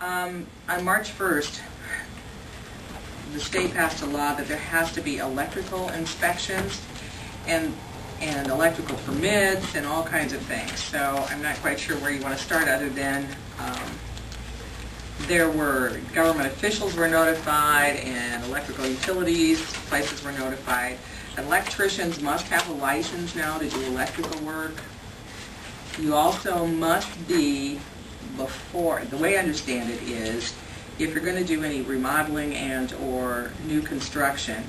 On March 1st, the state passed a law that there has to be electrical inspections and electrical permits and all kinds of things. So I'm not quite sure where you want to start other than there were government officials were notified and electrical utilities places were notified. Electricians must have a license now to do electrical work. You also must be, before, the way I understand it is, if you're going to do any remodeling and or new construction,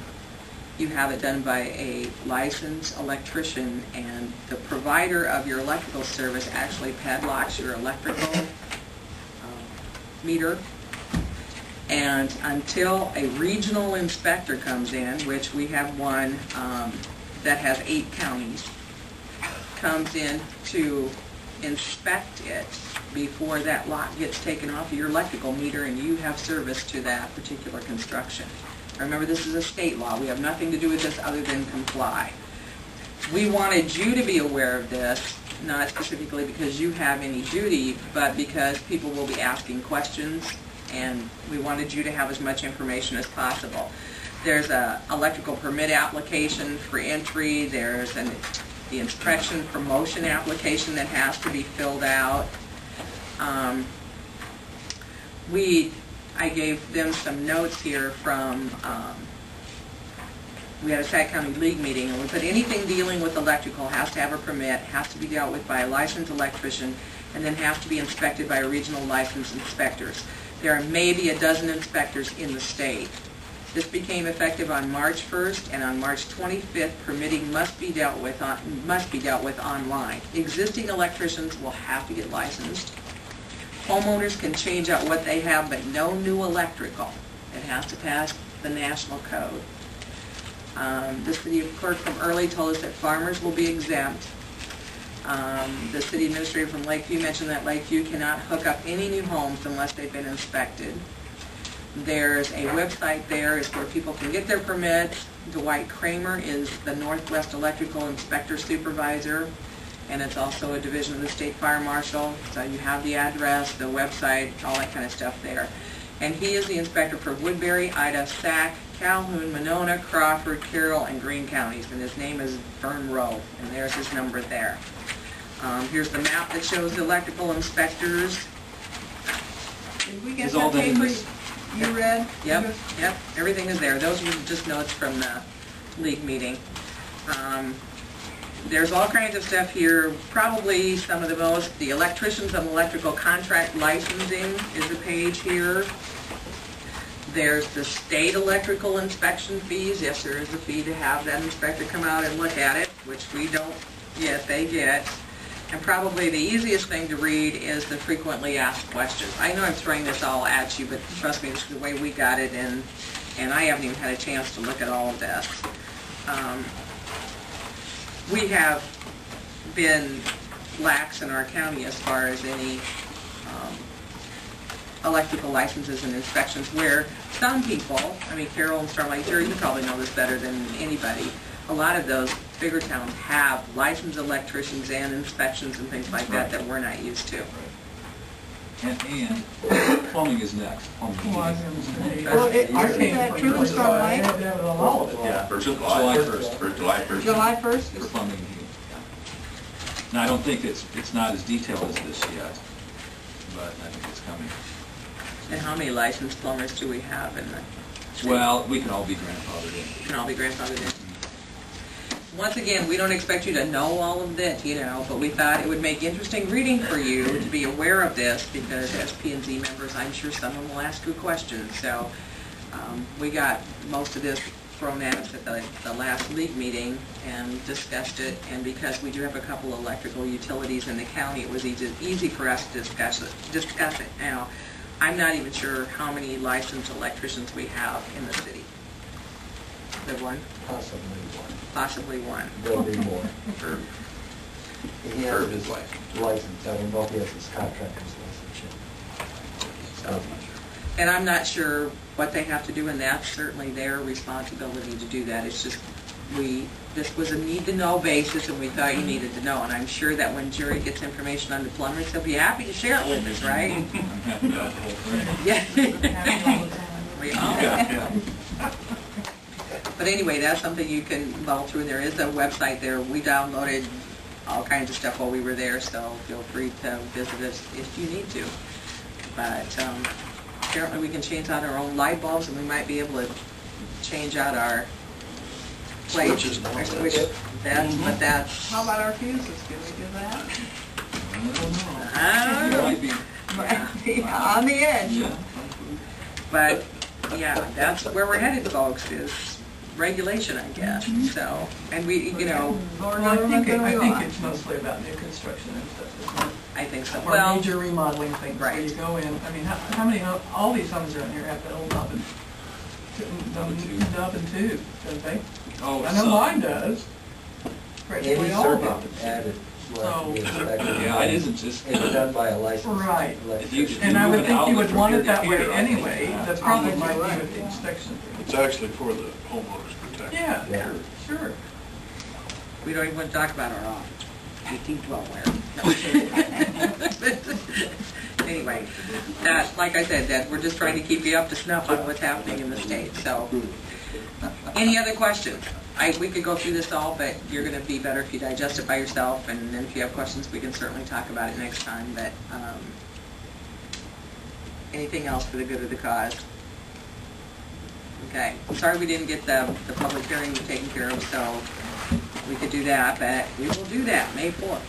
you have it done by a licensed electrician, and the provider of your electrical service actually padlocks your electrical meter. And until a regional inspector comes in, which we have one that has 8 counties, comes in to inspect it before that lot gets taken off of your electrical meter and you have service to that particular construction. Remember, this is a state law. We have nothing to do with this other than comply. We wanted you to be aware of this, not specifically because you have any duty, but because people will be asking questions, and we wanted you to have as much information as possible. There's a electrical permit application for entry. There's the inspection promotion application that has to be filled out. I gave them some notes here from, we had a Sac County League meeting, and we put anything dealing with electrical has to have a permit, has to be dealt with by a licensed electrician, and then have to be inspected by regional licensed inspectors. There are maybe a dozen inspectors in the state. This became effective on March 1st, and on March 25th, permitting must be dealt with online. Existing electricians will have to get licensed. Homeowners can change out what they have, but no new electrical. It has to pass the national code. The city clerk from Early told us that farmers will be exempt. The city administrator from Lakeview mentioned that Lakeview cannot hook up any new homes unless they've been inspected. There's a website there is where people can get their permits. Dwight Kramer is the Northwest Electrical Inspector Supervisor, and it's also a division of the State Fire Marshal. So you have the address, the website, all that kind of stuff there. And he is the inspector for Woodbury, Ida, Sac, Calhoun, Monona, Crawford, Carroll, and Greene counties, and his name is Vern Rowe, and there's his number there. Here's the map that shows the electrical inspectors. Did we get that paper you read? Yep, everything is there. Those are just notes from the league meeting. There's all kinds of stuff here. Probably some of the most, the electricians and electrical contract licensing is a page here. There's the state electrical inspection fees. Yes, there is a fee to have that inspector come out and look at it, which we don't get, they get. And probably the easiest thing to read is the frequently asked questions. I know I'm throwing this all at you, but trust me, this is the way we got it, and I haven't even had a chance to look at all of this. We have been lax in our county as far as any electrical licenses and inspections, where some people, I mean, Carroll and Starlight, Jerry, you probably know this better than anybody, a lot of those bigger towns have licensed electricians and inspections and things like that that we're not used to. And plumbing is next. Plumbing. Well, isn't that true in Starlight? Yeah, for July 1st. For July 1st. July 1st? For plumbing and heating. Yeah. Now, I don't think it's not as detailed as this yet, but I think it's coming. And how many licensed plumbers do we have in the state? Well, we can all be grandfathered in. Can all be grandfathered in. Once again, we don't expect you to know all of that, but we thought it would make interesting reading for you to be aware of this, because as P&Z members, I'm sure some of them will ask you questions. So we got most of this thrown at us at the last league meeting and discussed it, and because we do have a couple of electrical utilities in the county, it was easy for us to discuss it. Now, I'm not even sure how many licensed electricians we have in the city. The one? Possibly one. There'll be more. He has his license. I don't know if he has his contractor's license. So, and I'm not sure what they have to do, and that's certainly their responsibility to do that. It's just this was a need-to-know basis, and we thought you needed to know. And I'm sure that when Jerry gets information on the plumbers, he'll be happy to share it with us, right? I'm happy about the whole thing. Yeah. We all. Yeah. But anyway, that's something you can muddle through. There is a website there. We downloaded all kinds of stuff while we were there, so feel free to visit us if you need to. But apparently we can change out our own light bulbs, and we might be able to change out our plates. Switches now, Our that's- switches. But that's, How about our fuses, can we do that? I don't know. Might be- On the edge. Yeah. But, yeah, that's where we're headed, folks, is regulation, I guess. So, and we, you know, Lord, Well, I knows think, what I we think want. it's mostly about new construction and stuff, isn't it? I think so. Or Well, major remodeling things, where right. you go in, I mean, how many, all these homes around here have that old knob and tube, don't they? Oh, I know some. mine does. Any Practically all circuit of them. added will have to be inspected. Yeah, it isn't just. It's done by a licensed Right. electrician. And I would Move an think you would outlet want from it that here to way here, I anyway, think. the problem think might you're be right. with the inspection. It's actually for the homeowner's protection. Yeah, Yeah. sure. we don't even want to talk about our office. 1812 where. Anyway, like I said, that we're just trying to keep you up to snuff on what's happening in the state. So, any other questions? We could go through this all, but you're going to be better if you digest it by yourself. And then if you have questions, we can certainly talk about it next time. But anything else for the good of the cause? Okay. Sorry we didn't get the public hearing taken care of, so we could do that, but we will do that, May 4th.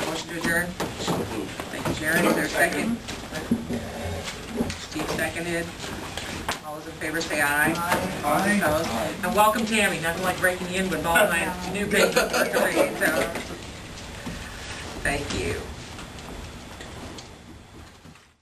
Motion to adjourn? Thank you, Sharon. Is there a second? Steve seconded. All those in favor say aye. All those opposed? And welcome, Tammy. Nothing like breaking in with all my new paperwork to read, so. Thank you.